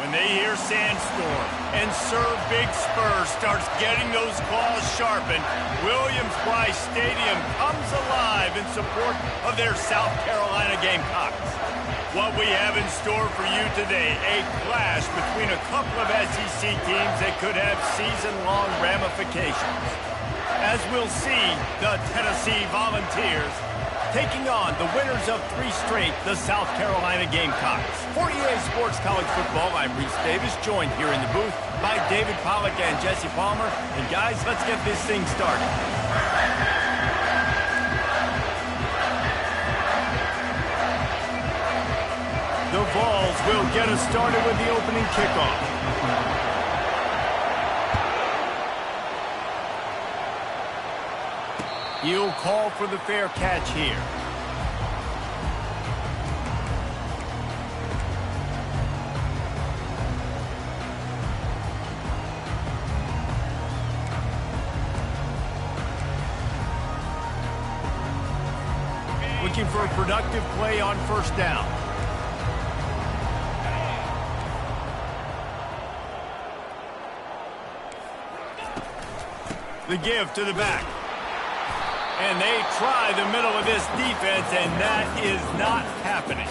when they hear Sandstorm and Sir Big Spur starts getting those claws sharpened, Williams-Brice Stadium comes alive in support of their South Carolina Gamecocks. What we have in store for you today, a clash between a couple of SEC teams that could have season-long ramifications. As we'll see, the Tennessee Volunteers taking on the winners of 3 straight, the South Carolina Gamecocks. For EA Sports College Football, I'm Reese Davis, joined here in the booth by David Pollack and Jesse Palmer. And guys, let's get this thing started. The Vols will get us started with the opening kickoff. He'll call for the fair catch here. Looking for a productive play on first down. The give to the back. And they try the middle of this defense, and that is not happening.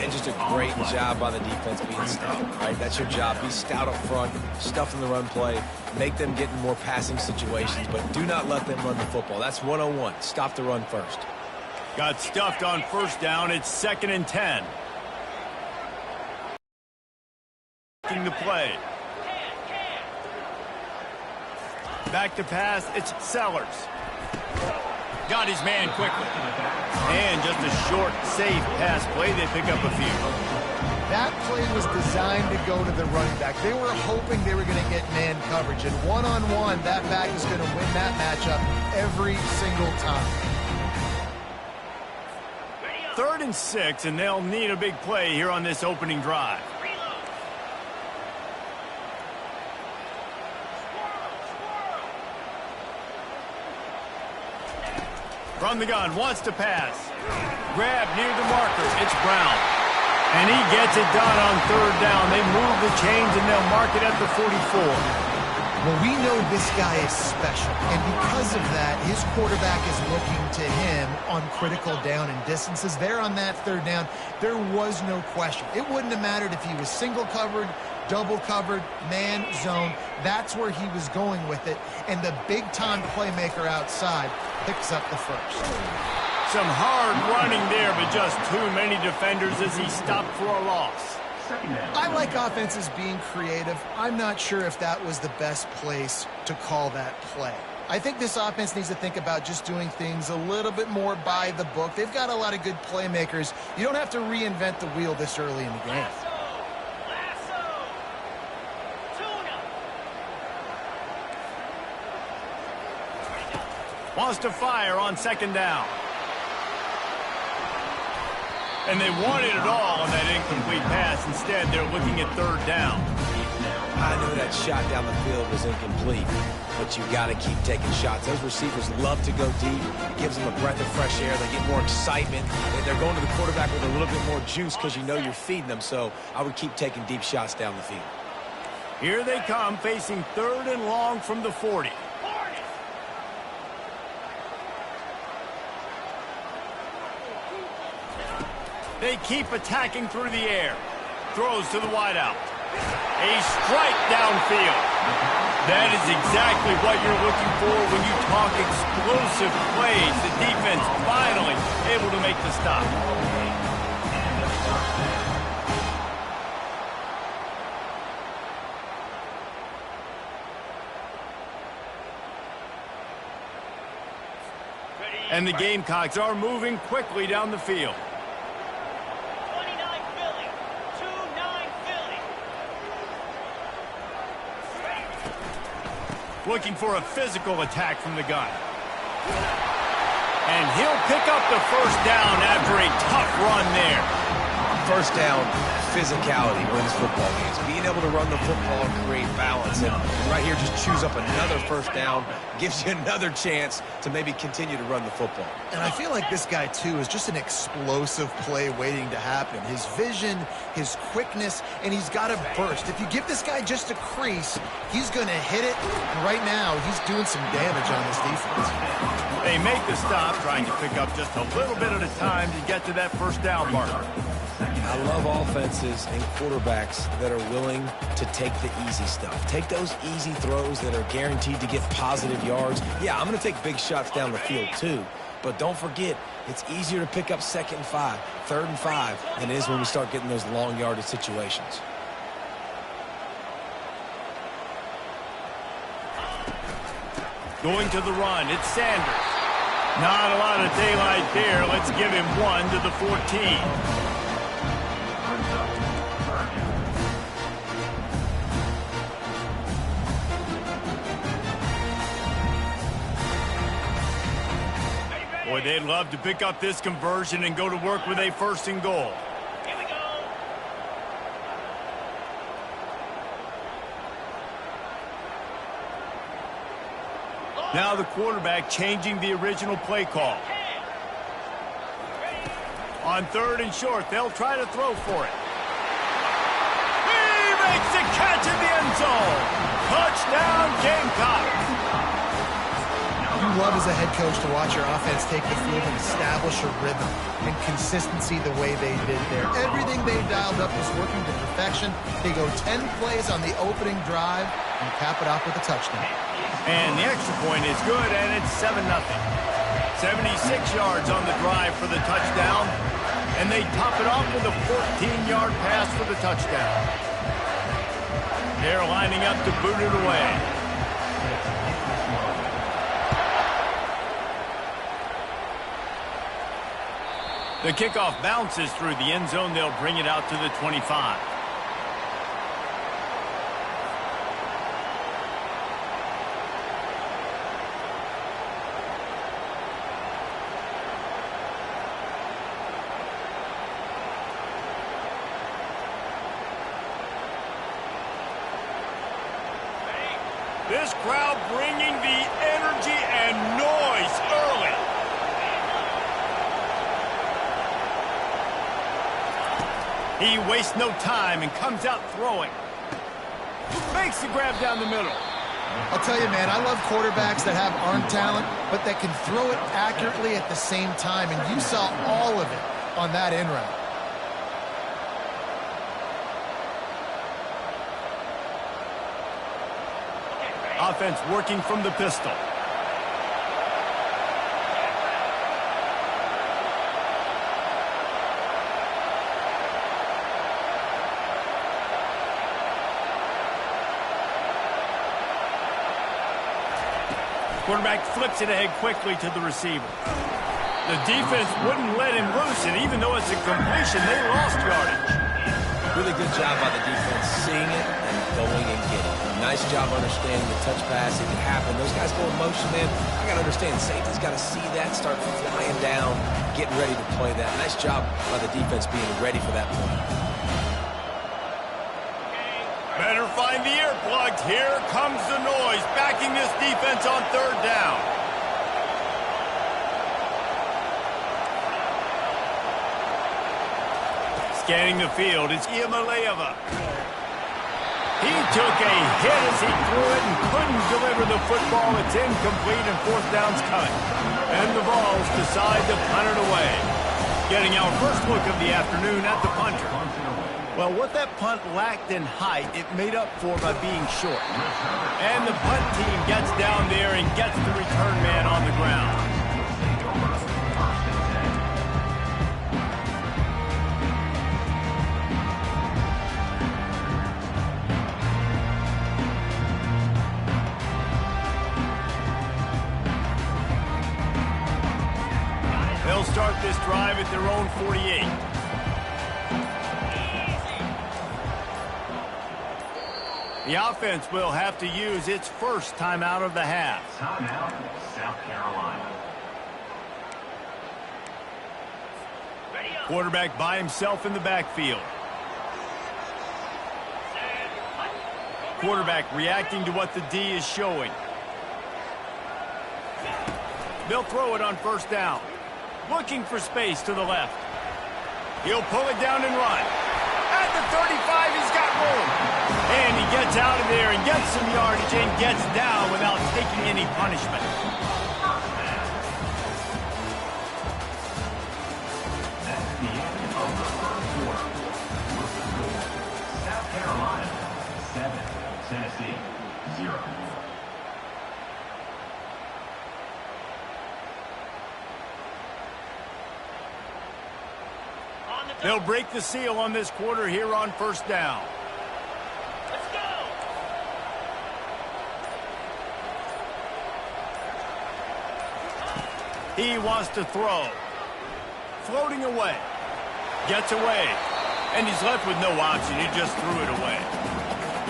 And just a great job by the defense being stout, right? That's your job. Be stout up front, stuff in the run play, make them get in more passing situations, but do not let them run the football. That's 101. Stop the run first. Got stuffed on first down. It's 2nd and 10. The play. Back to pass. It's Sellers. Got his man quickly. And just a short, safe pass play. They pick up a few. That play was designed to go to the running back. They were hoping they were going to get man coverage. And one-on-one, that back is going to win that matchup every single time. 3rd and 6, and they'll need a big play here on this opening drive. From the gun, wants to pass. Grab near the marker. It's Brown. And he gets it done on 3rd down. They move the chains, and they'll mark it at the 44. Well, we know this guy is special. And because of that, his quarterback is looking to him on critical down and distances. There on that 3rd down, there was no question. It wouldn't have mattered if he was single covered, double covered, man, zone. That's where he was going with it. And the big-time playmaker outside picks up the first. Some hard running there, but just too many defenders as he stopped for a loss. I like offenses being creative. I'm not sure if that was the best place to call that play. I think this offense needs to think about just doing things a little bit more by the book. They've got a lot of good playmakers. You don't have to reinvent the wheel this early in the game. Wants to fire on 2nd down. And they wanted it all on that incomplete pass. Instead, they're looking at 3rd down. I knew that shot down the field was incomplete, but you got to keep taking shots. Those receivers love to go deep. It gives them a breath of fresh air. They get more excitement. They're going to the quarterback with a little bit more juice because you know you're feeding them. So I would keep taking deep shots down the field. Here they come, facing 3rd and long from the 40. They keep attacking through the air. Throws to the wideout. A strike downfield. That is exactly what you're looking for when you talk explosive plays. The defense finally able to make the stop. And the Gamecocks are moving quickly down the field. Looking for a physical attack from the gun. And he'll pick up the first down after a tough run there. First down physicality wins football games. Being able to run the football and create balance. And right here, just choose up another first down, gives you another chance to maybe continue to run the football. And I feel like this guy, too, is just an explosive play waiting to happen. His vision, his quickness, and he's got a burst. If you give this guy just a crease, he's going to hit it. And right now, he's doing some damage on this defense. They make the stop, trying to pick up just a little bit at a time to get to that first down marker. I love offenses and quarterbacks that are willing to take the easy stuff. Take those easy throws that are guaranteed to get positive yards. Yeah, I'm going to take big shots down the field too. But don't forget, it's easier to pick up 2nd and 5, 3rd and 5 than it is when we start getting those long yardage situations. Going to the run, it's Sanders. Not a lot of daylight there. Let's give him 1 to the 14. Boy, they'd love to pick up this conversion and go to work with a 1st and goal. Here we go. Now the quarterback changing the original play call. On 3rd and short, they'll try to throw for it. He makes the catch in the end zone. Touchdown, Gamecocks. You love as a head coach to watch your offense take the field and establish a rhythm and consistency the way they did there. Everything they dialed up was working to perfection. They go 10 plays on the opening drive and cap it off with a touchdown. And the extra point is good, and it's 7-0. 76 yards on the drive for the touchdown, and they top it off with a 14-yard pass for the touchdown. They're lining up to boot it away. The kickoff bounces through the end zone. They'll bring it out to the 25. This crowd bringing the energy and noise early. He wastes no time and comes out throwing. Makes the grab down the middle. I'll tell you, man, I love quarterbacks that have arm talent, but that can throw it accurately at the same time, and you saw all of it on that in route. Offense working from the pistol. Quarterback flips it ahead quickly to the receiver. The defense wouldn't let him loose, and even though it's a completion, they lost yardage. Really good job by the defense seeing it and going and getting it. Nice job understanding the touch pass. It can happen. Those guys go in motion, man. I got to understand, safety's got to see that, start flying down, getting ready to play that. Nice job by the defense being ready for that play. Better find the earplugs. Here comes the noise, backing this defense on 3rd down. Scanning the field, it's Iamaleava. He took a hit as he threw it and couldn't deliver the football. It's incomplete and 4th down's cut. And the Vols decide to punt it away. Getting our first look of the afternoon at the punter. Well, what that punt lacked in height, it made up for by being short. And the punt team gets down there and gets the return man on the ground. They'll start this drive at their own 48. The offense will have to use its first timeout of the half. Timeout, South Carolina. Quarterback by himself in the backfield. quarterback reacting to what the D is showing. They'll throw it on first down. Looking for space to the left. He'll pull it down and run. At the 35, he's got room. And he gets out of there and gets some yardage and gets down without taking any punishment. That's the end of the first quarter. With the score, South Carolina 7, Tennessee 0. They'll break the seal on this quarter here on first down. Let's go! He wants to throw. Floating away. Gets away. And he's left with no option. He just threw it away.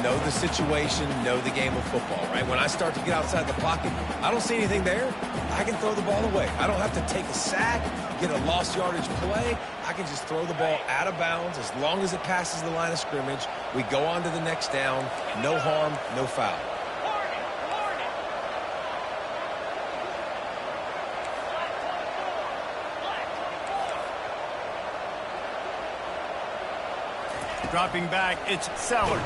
Know the situation, know the game of football, right? When I start to get outside the pocket, I don't see anything there. I can throw the ball away. I don't have to take a sack, get a lost yardage play. I can just throw the ball out of bounds as long as it passes the line of scrimmage. We go on to the next down. No harm, no foul. Dropping back, it's Sellers.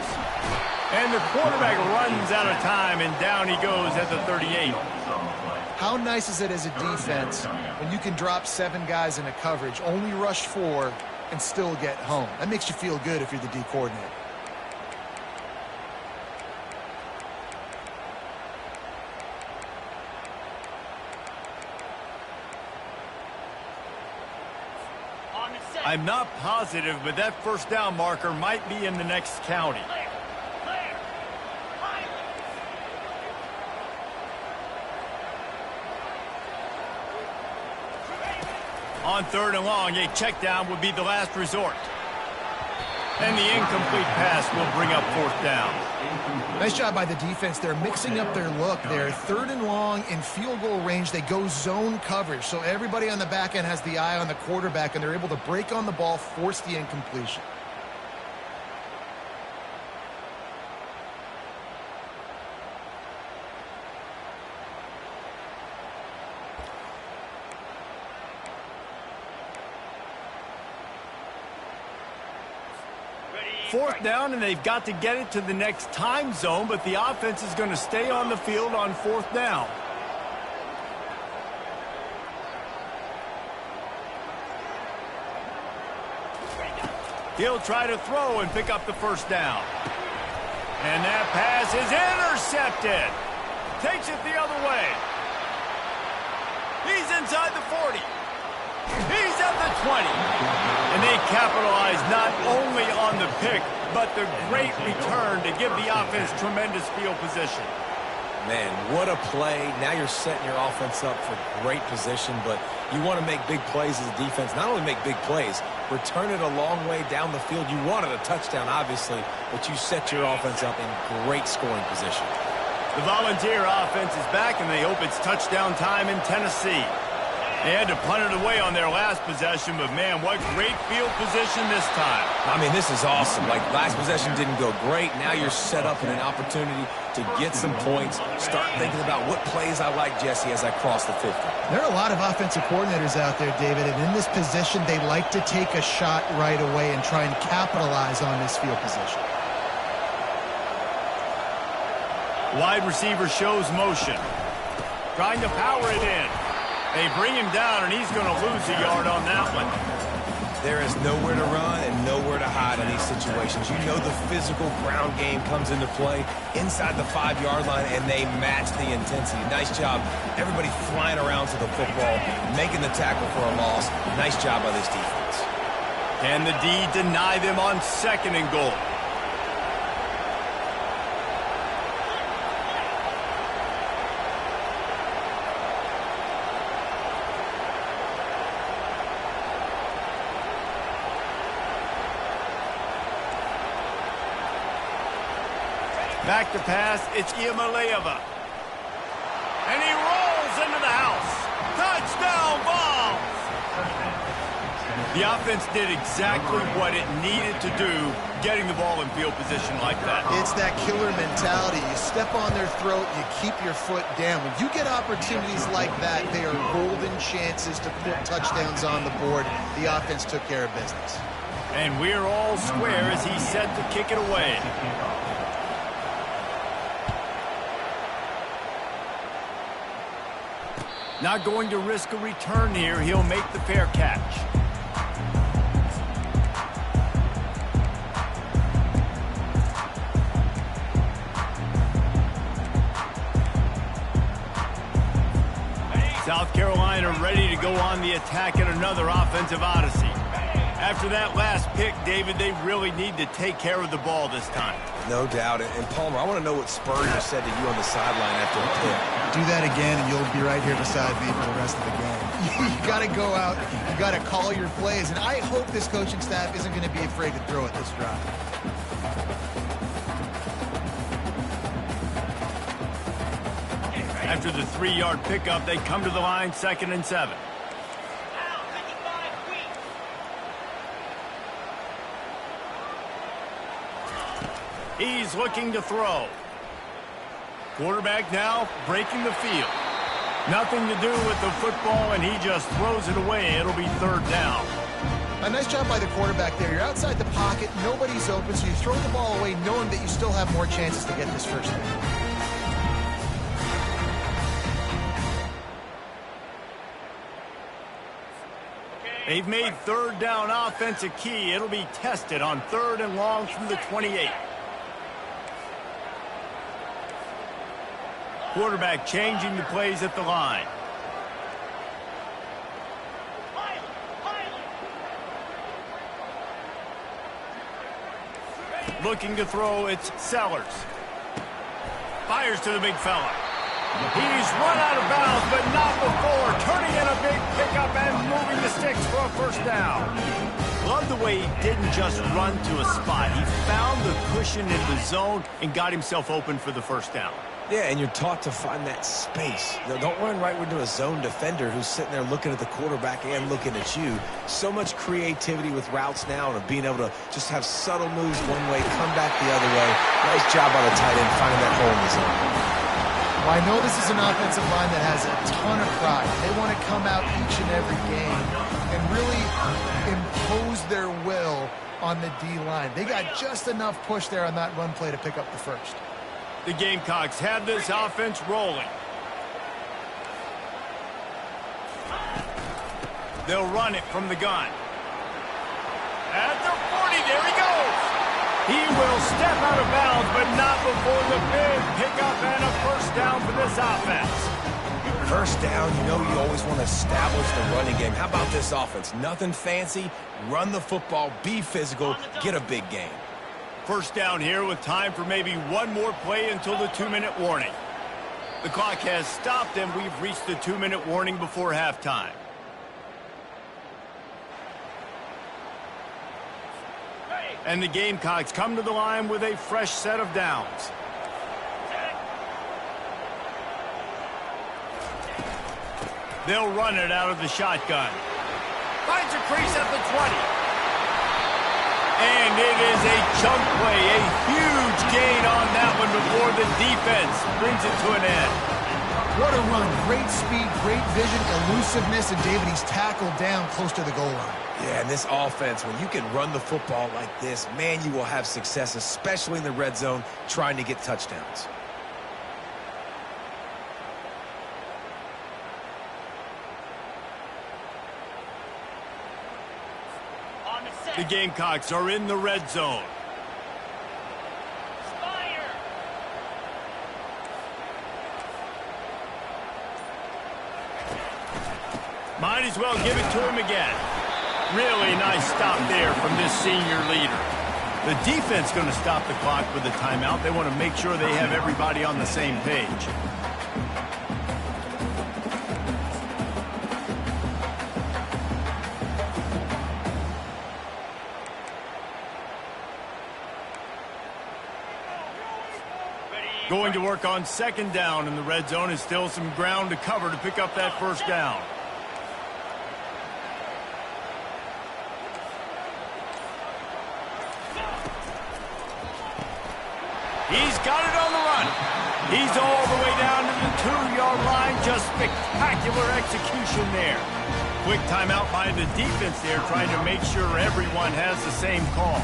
And the quarterback runs out of time, and down he goes at the 38. How nice is it as a defense when you can drop 7 guys in a coverage, only rush 4, and still get home? That makes you feel good if you're the D coordinator. I'm not positive, but that first down marker might be in the next county. On third and long, a check down would be the last resort. And the incomplete pass will bring up fourth down. Nice job by the defense. They're mixing up their look. They're third and long in field goal range. They go zone coverage. So everybody on the back end has the eye on the quarterback, and they're able to break on the ball, force the incompletion. Fourth down, and they've got to get it to the next time zone, but the offense is going to stay on the field on fourth down. He'll try to throw and pick up the first down. And that pass is intercepted. Takes it the other way. He's inside the 40. He's at the 20. And they capitalize not only on the pick, but the great return to give the offense tremendous field position. Man, what a play. Now you're setting your offense up for great position, but you want to make big plays as a defense. Not only make big plays, return it a long way down the field. You wanted a touchdown, obviously, but you set your offense up in great scoring position. The Volunteer offense is back, and they hope it's touchdown time in Tennessee. They had to punt it away on their last possession, but, man, what great field position this time. I mean, this is awesome. Like, last possession didn't go great. Now you're set up in an opportunity to get some points. Start thinking about what plays I like, Jesse, as I cross the 50. There are a lot of offensive coordinators out there, David, and in this position, they like to take a shot right away and try and capitalize on this field position. Wide receiver shows motion. Trying to power it in. They bring him down, and he's going to lose a yard on that one. There is nowhere to run and nowhere to hide in these situations. You know the physical ground game comes into play inside the 5-yard line, and they match the intensity. Nice job. Everybody flying around to the football, making the tackle for a loss. Nice job by this defense. Can the D deny them on second and goal? Back to pass, it's Iamaleava. And he rolls into the house. Touchdown, Vols! The offense did exactly what it needed to do, getting the ball in field position like that. It's that killer mentality. You step on their throat, you keep your foot down. When you get opportunities like that, they are golden chances to put touchdowns on the board. The offense took care of business. And we're all square as he's set to kick it away. Not going to risk a return here. He'll make the fair catch. South Carolina ready to go on the attack in another offensive odyssey. After that last pick, David, they really need to take care of the ball this time. No doubt. And Palmer, I want to know what Spurrier said to you on the sideline after the pick. Do that again, and you'll be right here beside me for the rest of the game. You got to go out. You got to call your plays. And I hope this coaching staff isn't going to be afraid to throw it this drive. After the 3-yard pickup, they come to the line, 2nd and 7. He's looking to throw. Quarterback now breaking the field. Nothing to do with the football, and he just throws it away. It'll be 3rd down. A nice job by the quarterback there. You're outside the pocket. Nobody's open, so you throw the ball away knowing that you still have more chances to get this first down. They've made 3rd down offense a key. It'll be tested on 3rd and long from the 28. Quarterback changing the plays at the line. Looking to throw, it's Sellers. Fires to the big fella. He's run out of bounds, but not before. Turning in a big pickup and moving the sticks for a first down. Love the way he didn't just run to a spot. He found the cushion in the zone and got himself open for the first down. Yeah, and you're taught to find that space. Don't run right into a zone defender who's sitting there looking at the quarterback and looking at you. So much creativity with routes now and being able to just have subtle moves one way, come back the other way. Nice job by the tight end finding that hole in the zone. Well, I know this is an offensive line that has a ton of pride. They want to come out each and every game and really impose their will on the D-line. They got just enough push there on that run play to pick up the first. The Gamecocks have this offense rolling. They'll run it from the gun. At the 40, there he goes. He will step out of bounds, but not before the big pickup and a first down for this offense. First down, you know you always want to establish the running game. How about this offense? Nothing fancy. Run the football, be physical, get a big gain. First down here with time for maybe one more play until the 2-minute warning. The clock has stopped and we've reached the 2-minute warning before halftime. And the Gamecocks come to the line with a fresh set of downs. They'll run it out of the shotgun. Finds a crease at the 20. And it is a chunk play, a huge gain on that one before the defense brings it to an end. What a run. Great speed, great vision, elusiveness, and David, he's tackled down close to the goal line. Yeah, and this offense, when you can run the football like this, man, you will have success, especially in the red zone, trying to get touchdowns. The Gamecocks are in the red zone. Might as well give it to him again. Really nice stop there from this senior leader. The defense going to stop the clock with a timeout. They want to make sure they have everybody on the same page. Going to work on second down in the red zone is still some ground to cover to pick up that first down. He's got it on the run. He's all the way down to the 2-yard line. Just spectacular execution there. Quick timeout by the defense there, trying to make sure everyone has the same call.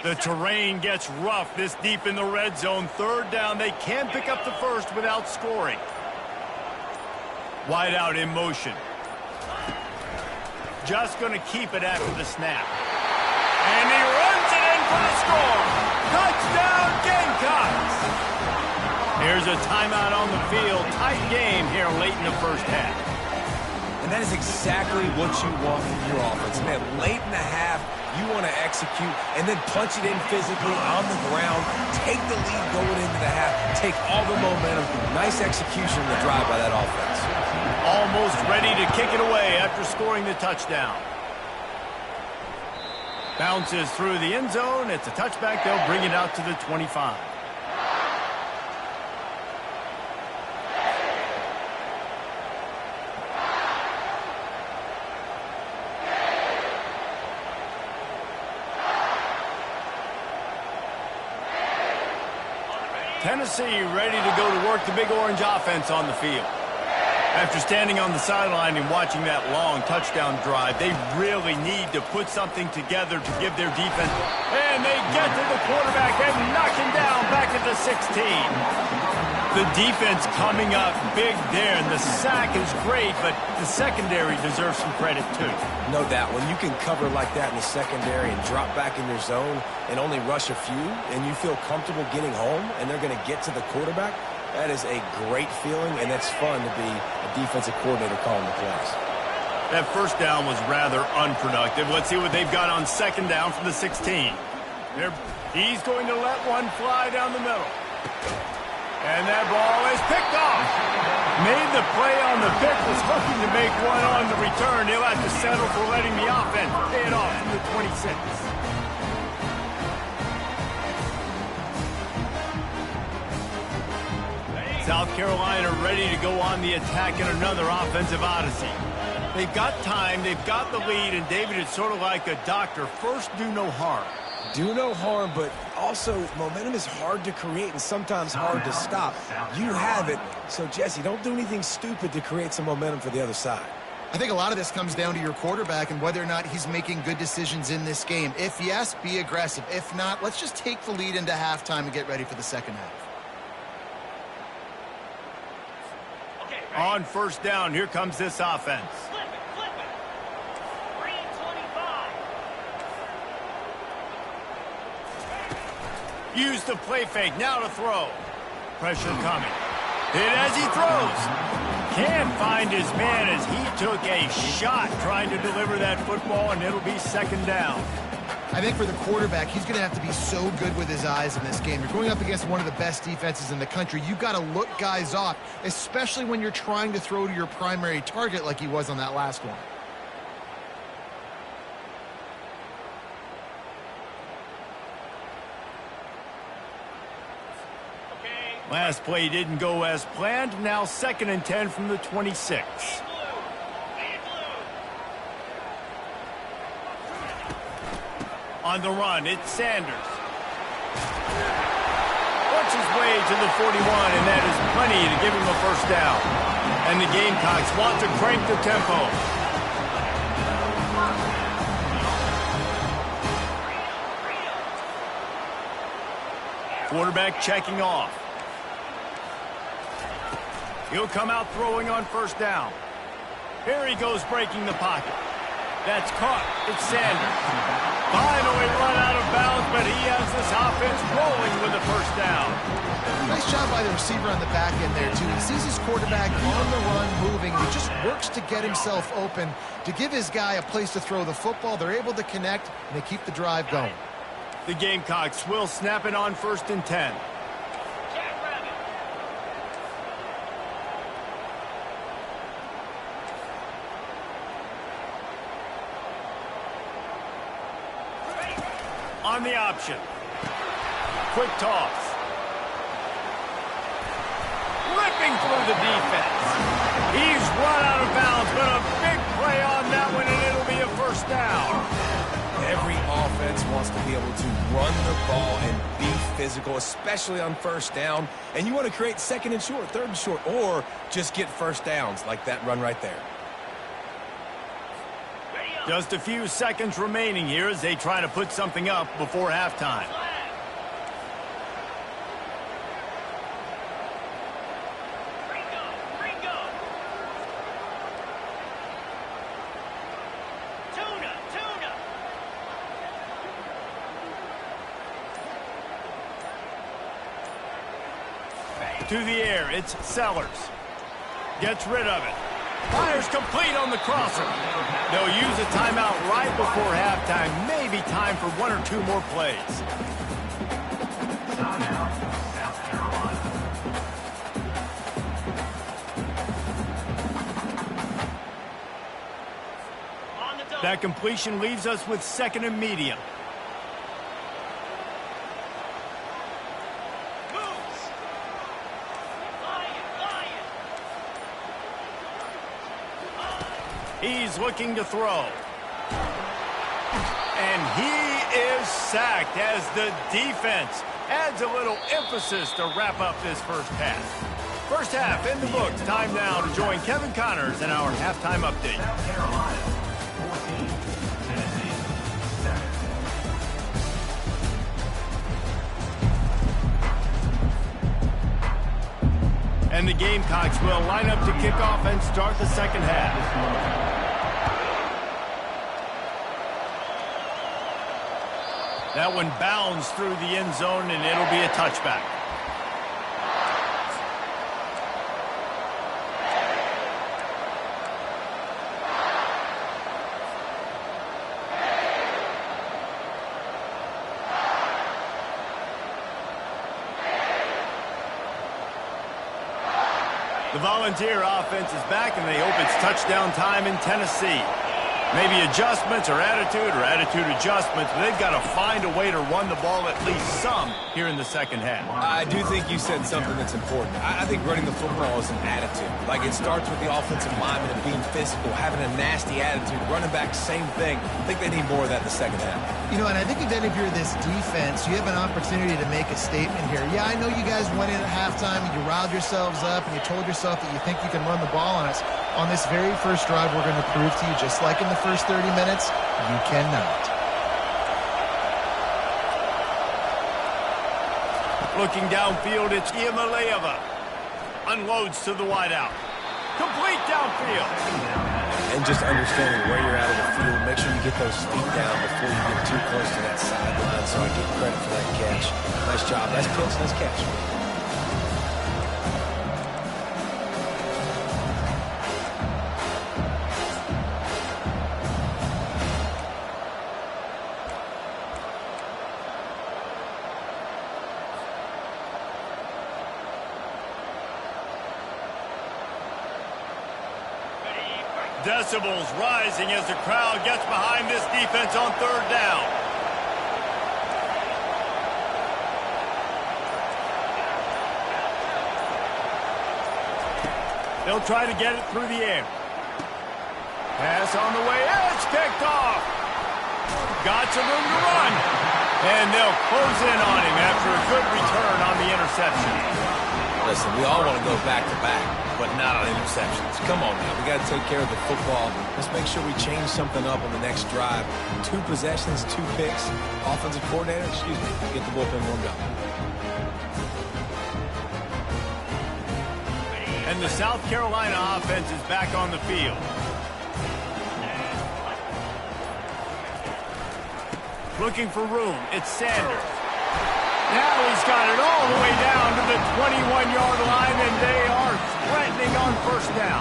The terrain gets rough this deep in the red zone. Third down, they can pick up the first without scoring. Wide out in motion. Just going to keep it after the snap. And he runs it in for the score. Touchdown, Gamecocks. Here's a timeout on the field. Tight game here late in the first half. And that is exactly what you want from your offense. Man, late in the half, you want to execute and then punch it in physically on the ground. Take the lead going into the half. Take all the momentum. Nice execution of the drive by that offense. Almost ready to kick it away after scoring the touchdown. Bounces through the end zone. It's a touchback. They'll bring it out to the 25. Tennessee ready to go to work the Big Orange offense on the field. After standing on the sideline and watching that long touchdown drive, they really need to put something together to give their defense. And they get to the quarterback and knock him down back at the 16. The defense coming up big there, and the sack is great, but the secondary deserves some credit too. No doubt. When you can cover like that in the secondary and drop back in your zone and only rush a few, and you feel comfortable getting home, and they're going to get to the quarterback, that is a great feeling, and it's fun to be a defensive coordinator calling the plays. That first down was rather unproductive. Let's see what they've got on second down from the 16. He's going to let one fly down the middle. And that ball is picked off. Made the play on the pick, was hoping to make one on the return. He'll have to settle for letting the offense pay it off from the 26. South Carolina ready to go on the attack in another offensive odyssey. They've got time, they've got the lead, and David, it's sort of like a doctor. First, do no harm. Do no harm, but also momentum is hard to create and sometimes hard to stop. You have it, so Jesse, don't do anything stupid to create some momentum for the other side. I think a lot of this comes down to your quarterback and whether or not he's making good decisions in this game. If yes, be aggressive. If not, let's just take the lead into halftime and get ready for the second half. On first down, here comes this offense. Flip it. 325. Use the play fake, now to throw. Pressure coming. Hit as he throws. Can't find his man as he took a shot trying to deliver that football, and it'll be second down. I think for the quarterback, he's going to have to be so good with his eyes in this game. You're going up against one of the best defenses in the country. You've got to look guys off, especially when you're trying to throw to your primary target like he was on that last one. Last play didn't go as planned. Now 2nd and 10 from the 26. On the run, it's Sanders. Works his way to the 41, and that is plenty to give him a first down. And the Gamecocks want to crank the tempo. Quarterback checking off. He'll come out throwing on first down. Here he goes breaking the pocket. That's caught. It's Sanders. Finally run out of bounds, but he has this offense rolling with the first down. Nice job by the receiver on the back end there, too. He sees his quarterback on the run moving. He just works to get himself open to give his guy a place to throw the football. They're able to connect, and they keep the drive going. The Gamecocks will snap it on 1st and 10. On the option. quick toss. Ripping through the defense. He's run out of bounds, but a big play on that one, and it'll be a first down. Every offense wants to be able to run the ball and be physical, especially on first down. And you want to create second and short, third and short, or just get first downs like that run right there. Just a few seconds remaining here as they try to put something up before halftime. To the air, it's Sellers. Gets rid of it. Fires complete on the crosser. They'll use a timeout right before halftime. Maybe time for one or two more plays. Timeout, South Carolina. That completion leaves us with second and medium. He's looking to throw. And he is sacked as the defense adds a little emphasis to wrap up this first half. First half in the books. Time now to join Kevin Connors in our halftime update. South Carolina, 14, Tennessee, 7. And the Gamecocks will line up to kick off and start the second half. That one bounds through the end zone, and it'll be a touchback. The Volunteer offense is back, and they hope it's touchdown time in Tennessee. Maybe adjustments or attitude adjustments, but they've got to find a way to run the ball at least some here in the second half. I do think you said something that's important. I think running the football is an attitude. Like, it starts with the offensive lineman and being physical, having a nasty attitude. Running back, same thing. I think they need more of that in the second half. You know, and I think then if you're this defense, you have an opportunity to make a statement here. Yeah, I know you guys went in at halftime and you riled yourselves up and you told yourself that you think you can run the ball on us. On this very first drive, we're going to prove to you, just like in the first 30 minutes, you cannot. Looking downfield, it's Iamaleava. Unloads to the wideout. Complete downfield. And just understanding where you're at in the field, make sure you get those feet down before you get too close to that sideline, so I get credit for that catch. Nice job. Nice pitch, nice catch. Decibels rising as the crowd gets behind this defense on third down. They'll try to get it through the air. Pass on the way. It's picked off. Got some room to run. And they'll close in on him after a good return on the interception. Listen, we all want to go back-to-back, but not on interceptions. Come on now. We got to take care of the football. Let's make sure we change something up on the next drive. 2 possessions, 2 picks. Offensive coordinator, get the bullpen warmed up. And the South Carolina offense is back on the field. Looking for room. It's Sanders. Now he's got it all the way down to the 21-yard line, and they are threatening on first down.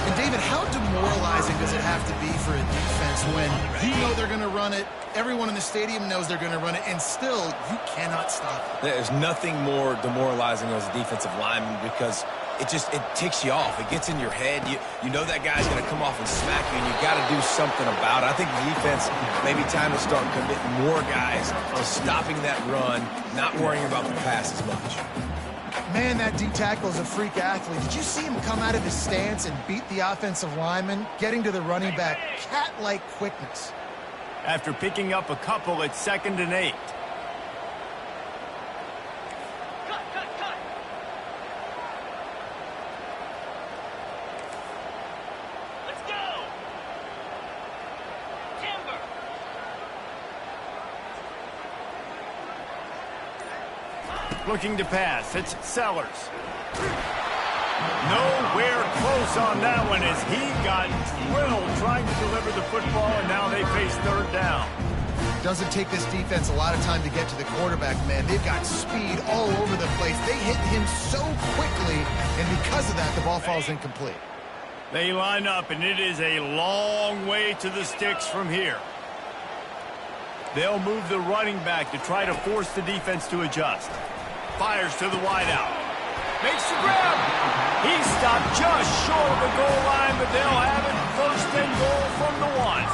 And, David, how demoralizing does it have to be for a defense when you know they're going to run it, everyone in the stadium knows they're going to run it, and still you cannot stop it? There's nothing more demoralizing as a defensive lineman because it ticks you off. It gets in your head. You know that guy's going to come off and smack you, and you got to do something about it. I think the defense, maybe time to start committing more guys to stopping that run, not worrying about the pass as much. Man, that D tackle is a freak athlete. Did you see him come out of his stance and beat the offensive lineman, getting to the running back? Cat-like quickness. After picking up a couple, it's 2nd and 8. Cut. Let's go. Timber. Looking to pass. It's Sellers. Nowhere close on that one as he got drilled trying to deliver the football, and now they face 3rd down. Doesn't take this defense a lot of time to get to the quarterback, man. They've got speed all over the place. They hit him so quickly, and because of that, the ball falls incomplete. They line up, and it is a long way to the sticks from here. They'll move the running back to try to force the defense to adjust. Fires to the wideout. Makes the grab. He stopped just short of the goal line, but they'll have it 1st and goal from the 1.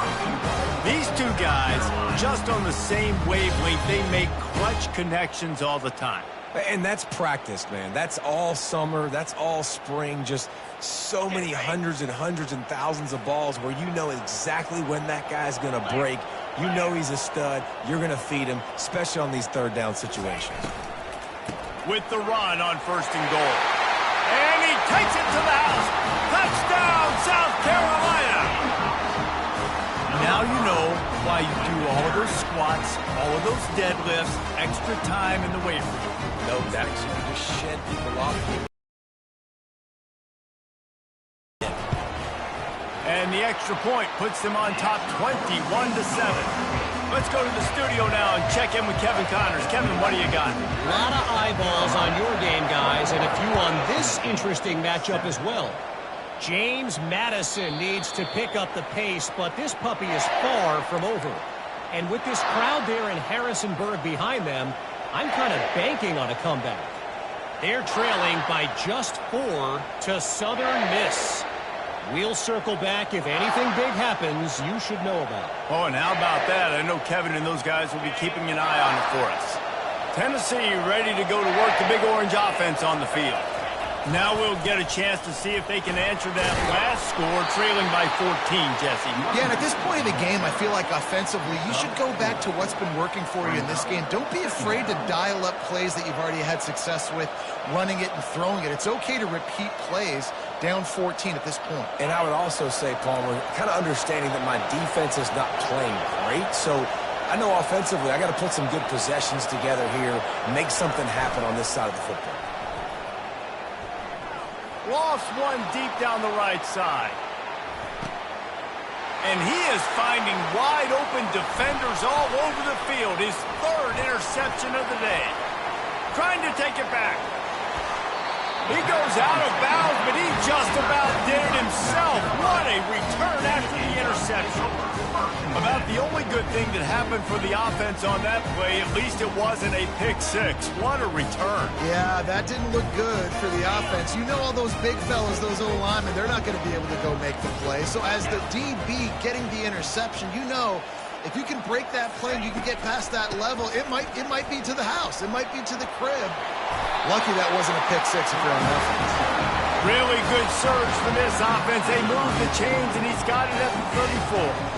These two guys, just on the same wavelength, they make clutch connections all the time. And that's practice, man. That's all summer. That's all spring. Just so many hundreds and thousands of balls where you know exactly when that guy's going to break. You know he's a stud. You're going to feed him, especially on these 3rd down situations. With the run on 1st and goal. And he takes it to the house. Touchdown, South Carolina. Now you know why you do all of those squats, all of those deadlifts, extra time in the weight room. No, that actually just shed people off. And the extra point puts them on top 21-7. Let's go to the studio now and check in with Kevin Connors. Kevin, what do you got? A lot of eyeballs on your game, guys, and a few on this interesting matchup as well. James Madison needs to pick up the pace, but this puppy is far from over. And with this crowd there in Harrisonburg behind them, I'm kind of banking on a comeback. They're trailing by just 4 to Southern Miss. We'll circle back if anything big happens you should know about. Oh, and how about that? I know Kevin and those guys will be keeping an eye on it for us. Tennessee ready to go to work the Big Orange offense on the field. Now we'll get a chance to see if they can answer that last score, trailing by 14, Jesse. Yeah, and at this point in the game, I feel like offensively, you should go back to what's been working for you in this game. Don't be afraid to dial up plays that you've already had success with, running it and throwing it. It's okay to repeat plays down 14 at this point. And I would also say, Palmer, kind of understanding that my defense is not playing great, so I know offensively I got to put some good possessions together here, make something happen on this side of the football. Lost one deep down the right side. And he is finding wide open defenders all over the field. His 3rd interception of the day. Trying to take it back. He goes out of bounds, but he just about did it himself. What a return after the interception. About the only good thing that happened for the offense on that play, at least it wasn't a pick 6. What a return. Yeah, that didn't look good for the offense. You know all those big fellas, those O-linemen, they're not going to be able to go make the play. So as the DB getting the interception, you know if you can break that play and you can get past that level, it might be to the house. It might be to the crib. Lucky that wasn't a pick 6 if you're on offense. Really good surge for this offense. They move the chains, and he's got it at the 34.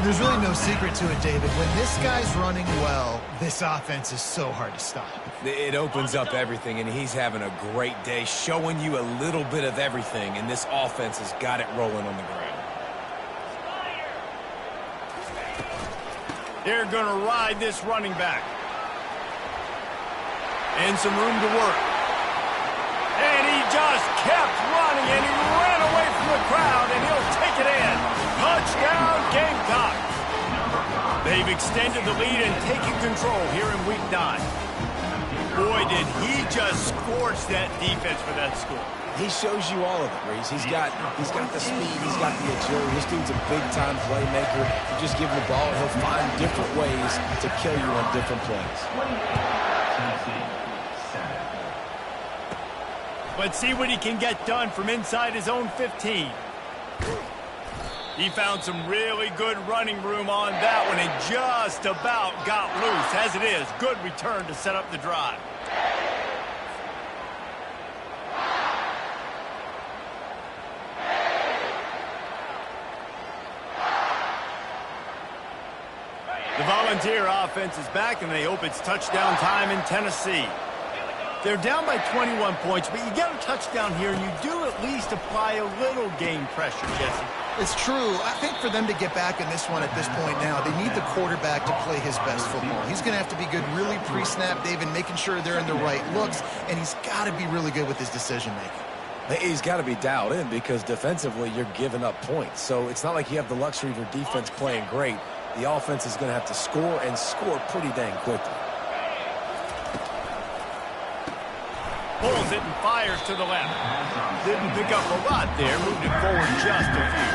There's really no secret to it, David. When this guy's running well, this offense is so hard to stop. It opens up everything, and he's having a great day, showing you a little bit of everything, and this offense has got it rolling on the ground. They're going to ride this running back. And some room to work. And he just kept running, and he ran away from the crowd, and he'll take it in. Touchdown, Gamecock. They've extended the lead and taken control here in Week 9. Boy, did he just scorch that defense for that score. He shows you all of it, Reese. He's got the speed, he's got the agility. This dude's a big-time playmaker. You just give him the ball, and he'll find different ways to kill you on different plays. Let's see what he can get done from inside his own 15. He found some really good running room on that one and just about got loose. As it is, good return to set up the drive. The Volunteer offense is back, and they hope it's touchdown time in Tennessee. They're down by 21 points, but you get a touchdown here, and you do at least apply a little game pressure, Jesse. It's true. I think for them to get back in this one at this point now, they need the quarterback to play his best football. He's going to have to be good really pre-snap, David, making sure they're in the right looks, and he's got to be really good with his decision-making. He's got to be dialed in because defensively you're giving up points. So it's not like you have the luxury of your defense playing great. The offense is going to have to score and score pretty dang quickly. Pulls it and fires to the left. Didn't pick up a lot there. Moved it forward just a few.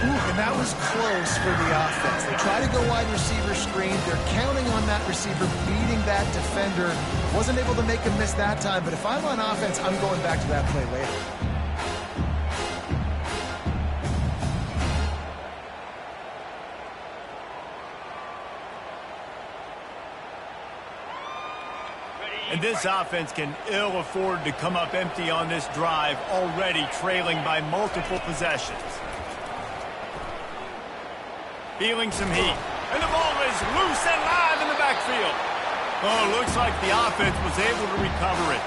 Ooh, and that was close for the offense. They try to go wide receiver screen. They're counting on that receiver beating that defender. Wasn't able to make him miss that time, but if I'm on offense, I'm going back to that play later. And this offense can ill afford to come up empty on this drive, already trailing by multiple possessions. Feeling some heat. And the ball is loose and live in the backfield. Oh, looks like the offense was able to recover it.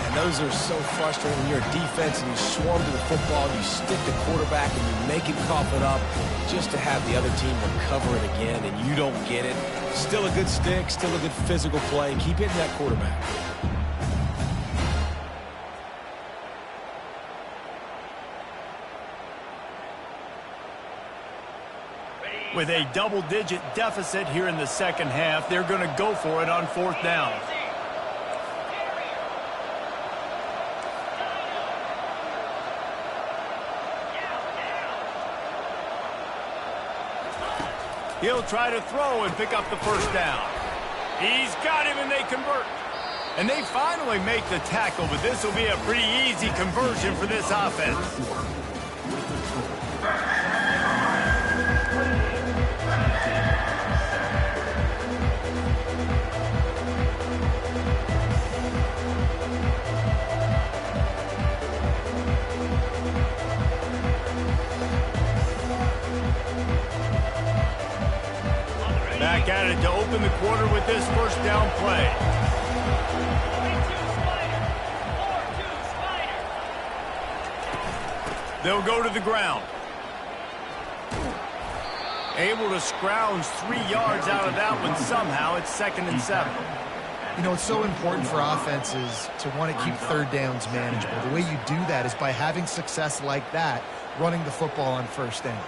And those are so frustrating when you're a defense and you swarm to the football, and you stick the quarterback and you make him cough it up just to have the other team recover it again, and you don't get it. Still a good stick, still a good physical play. Keep hitting that quarterback. With a double-digit deficit here in the second half, they're going to go for it on fourth down. He'll try to throw and pick up the first down. He's got him, and they convert. And they finally make the tackle, but this will be a pretty easy conversion for this offense. Back at it to open the quarter with this first down play. They'll go to the ground. Able to scrounge 3 yards out of that one somehow. It's 2nd and 7. You know, it's so important for offenses to want to keep third downs manageable. The way you do that is by having success like that, running the football on first down.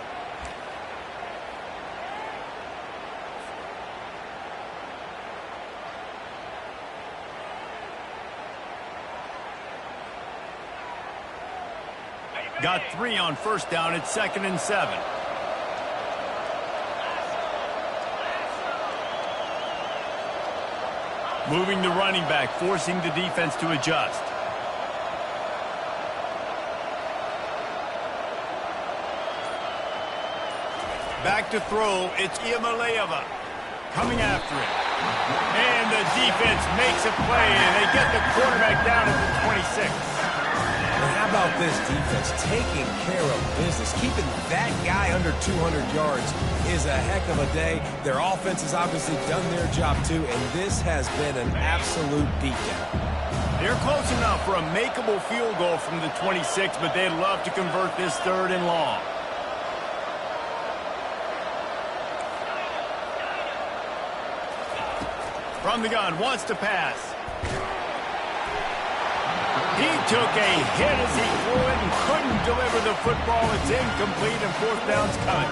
Got 3 on first down. It's 2nd and 7. Moving the running back, forcing the defense to adjust. Back to throw. It's Iamaleava coming after it. And the defense makes a play, and they get the quarterback down at the 26. And how about this defense taking care of business? Keeping that guy under 200 yards is a heck of a day. Their offense has obviously done their job too, and this has been an absolute beatdown. They're close enough for a makeable field goal from the 26, but they'd love to convert this 3rd and long. From the gun, wants to pass. He took a hit as he threw it and couldn't deliver the football. It's incomplete, and 4th down's coming.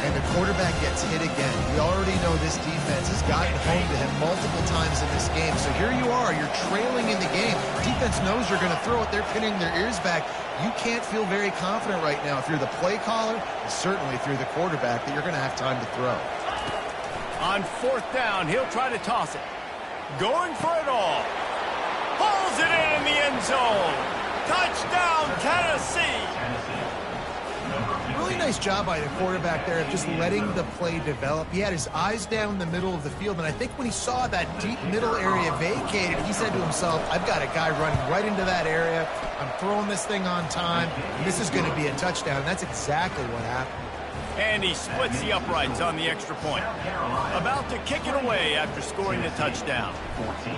And the quarterback gets hit again. We already know this defense has gotten home to him multiple times in this game. So here you are, you're trailing in the game. Defense knows you're going to throw it. They're pinning their ears back. You can't feel very confident right now if you're the play caller, and certainly if you're the quarterback, that you're going to have time to throw. On 4th down, he'll try to toss it. Going for it all. Hauls Throws it in the end zone. Touchdown, Tennessee. Really nice job by the quarterback there of just letting the play develop. He had his eyes down the middle of the field, and I think when he saw that deep middle area vacated, he said to himself, I've got a guy running right into that area. I'm throwing this thing on time. This is going to be a touchdown, and that's exactly what happened. And he splits the uprights on the extra point. About to kick it away after scoring the touchdown. 14.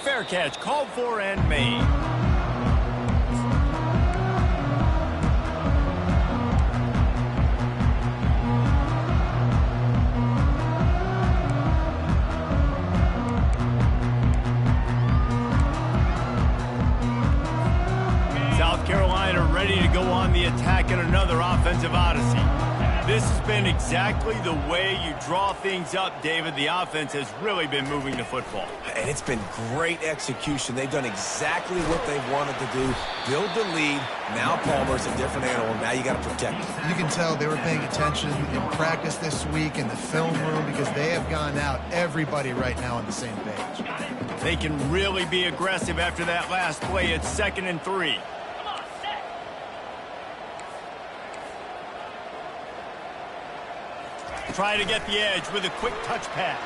Fair catch called for and made. South Carolina ready to go on the attack in another offensive odyssey. This has been exactly the way you draw things up, David. The offense has really been moving the football. And it's been great execution. They've done exactly what they wanted to do. Build the lead. Now Palmer's a different animal. Now you got to protect him. You can tell they were paying attention in practice this week in the film room because they have gone out, everybody right now on the same page. They can really be aggressive after that last play. It's 2nd and 3. Come on, set. Try to get the edge with a quick touch pass.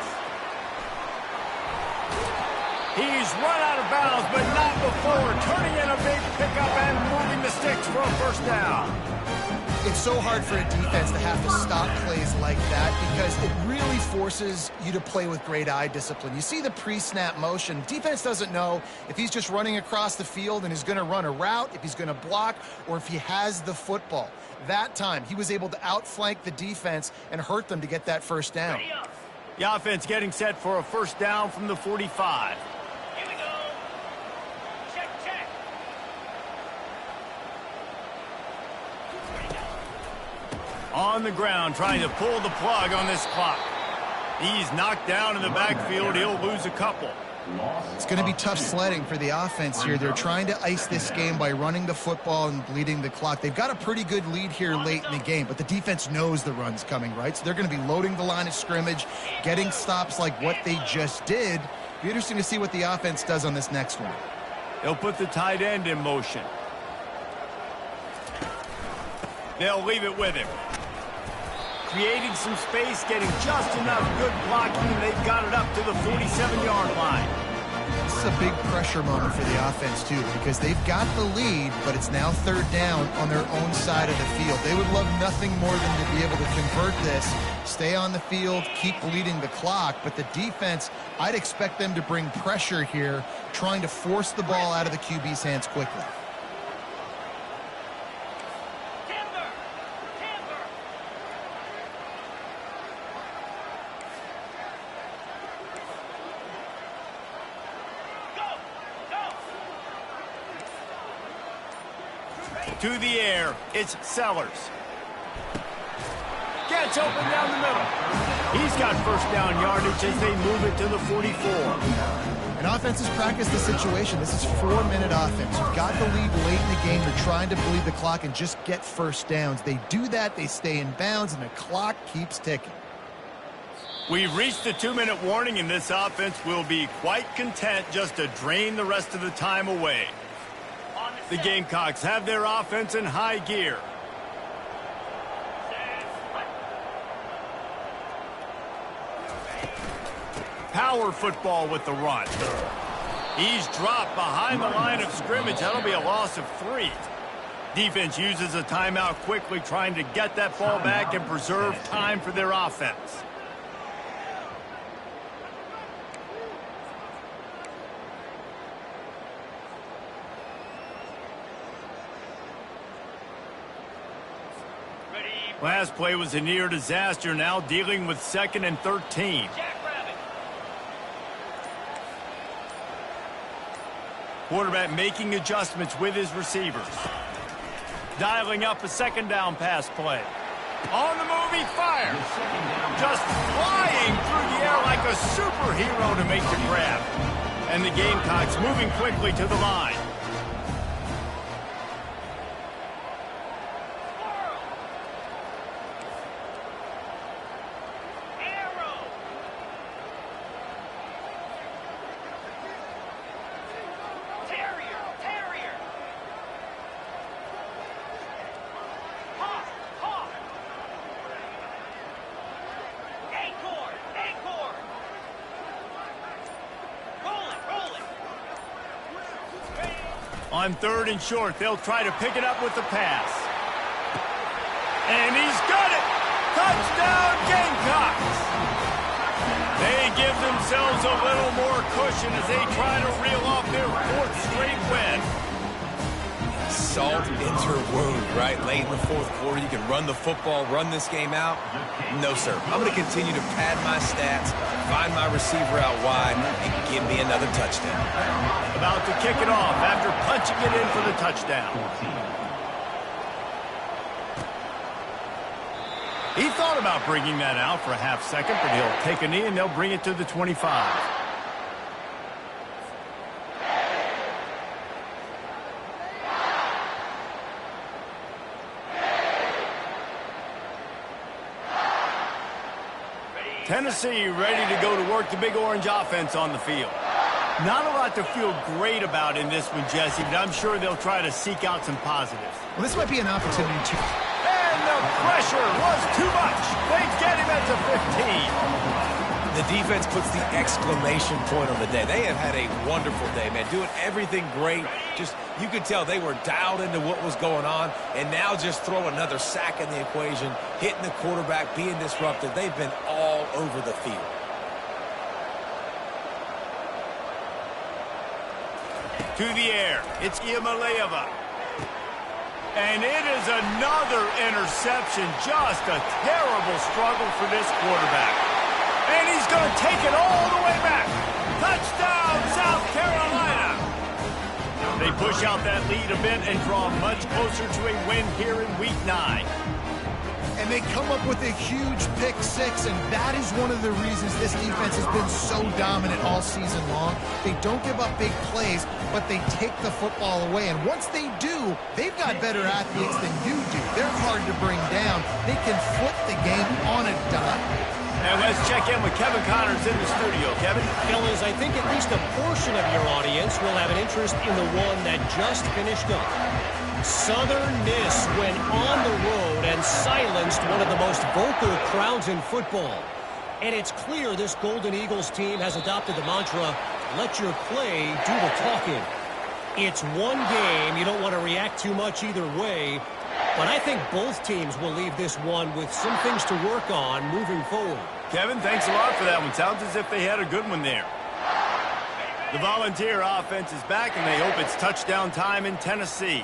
He's run out of bounds, but not before turning in a big pickup and moving the sticks for a first down. It's so hard for a defense to have to stop plays like that because it really forces you to play with great eye discipline. You see the pre-snap motion. Defense doesn't know if he's just running across the field and is going to run a route, if he's going to block, or if he has the football. That time, he was able to outflank the defense and hurt them to get that first down. Ready up. The offense getting set for a first down from the 45. Here we go. Check, check. On the ground, trying to pull the plug on this clock. He's knocked down in the backfield. He'll lose a couple. It's going to be tough sledding for the offense here. They're trying to ice this game by running the football and bleeding the clock. They've got a pretty good lead here late in the game, but the defense knows the run's coming, right? So they're going to be loading the line of scrimmage, getting stops like what they just did. Be interesting to see what the offense does on this next one. They'll put the tight end in motion. They'll leave it with him. Creating some space, getting just enough good blocking, and they've got it up to the 47-yard line. This is a big pressure moment for the offense, too, because they've got the lead, but it's now 3rd down on their own side of the field. They would love nothing more than to be able to convert this, stay on the field, keep bleeding the clock, but the defense, I'd expect them to bring pressure here, trying to force the ball out of the QB's hands quickly. Timber. Timber. Go. Go. To the air, it's Sellers. Gets open down the middle. He's got first down yardage as they move it to the 44. And offenses practice the situation. This is 4-minute offense. You've got the lead late in the game. You're trying to bleed the clock and just get first downs. They do that, they stay in bounds, and the clock keeps ticking. We've reached the 2-minute warning, and this offense will be quite content just to drain the rest of the time away. The Gamecocks have their offense in high gear. Power football with the run. He's dropped behind the line of scrimmage. That'll be a loss of 3. Defense uses a timeout quickly, trying to get that ball back and preserve time for their offense. Last play was a near disaster, now dealing with 2nd and 13. Jackrabbit. Quarterback making adjustments with his receivers. Dialing up a 2nd down pass play. On the move, he fires. Just flying through the air like a superhero to make the grab. And the Gamecocks moving quickly to the line. Air On 3rd and short, they'll try to pick it up with the pass. And he's got it! Touchdown, Gamecocks! They give themselves a little more cushion as they try to reel off their 4th straight win. Salt into her wound, right? Late in the 4th quarter, you can run the football, run this game out. No, sir. I'm going to continue to pad my stats, find my receiver out wide, and give me another touchdown. About to kick it off after punching it in for the touchdown. He thought about bringing that out for a half second, but he'll take a knee and they'll bring it to the 25. Tennessee ready to go to work the Big Orange offense on the field. Not a lot to feel great about in this one, Jesse, but I'm sure they'll try to seek out some positives. Well, this might be an opportunity to... And the pressure was too much. They get him at the 15. The defense puts the exclamation point on the day. They have had a wonderful day, man. Doing everything great. Just, you could tell they were dialed into what was going on. And now just throw another sack in the equation, hitting the quarterback, being disruptive. They've been all over the field. To the air. It's Iamaleava. And it is another interception. Just a terrible struggle for this quarterback. And he's going to take it all the way back. Touchdown, South Carolina. They push out that lead a bit and draw much closer to a win here in Week 9. And they come up with a huge pick 6, and that is one of the reasons this defense has been so dominant all season long. They don't give up big plays, but they take the football away. And once they do, they've got better athletes than you do. They're hard to bring down. They can flip the game on a dime. And let's check in with Kevin Connors in the studio. Kevin? Fellas, I think at least a portion of your audience will have an interest in the one that just finished up. Southern Miss went on the road and silenced one of the most vocal crowds in football. And it's clear this Golden Eagles team has adopted the mantra, let your play do the talking. It's one game. You don't want to react too much either way. But I think both teams will leave this one with some things to work on moving forward. Kevin, thanks a lot for that one. Sounds as if they had a good one there. The Volunteer offense is back, and they hope it's touchdown time in Tennessee.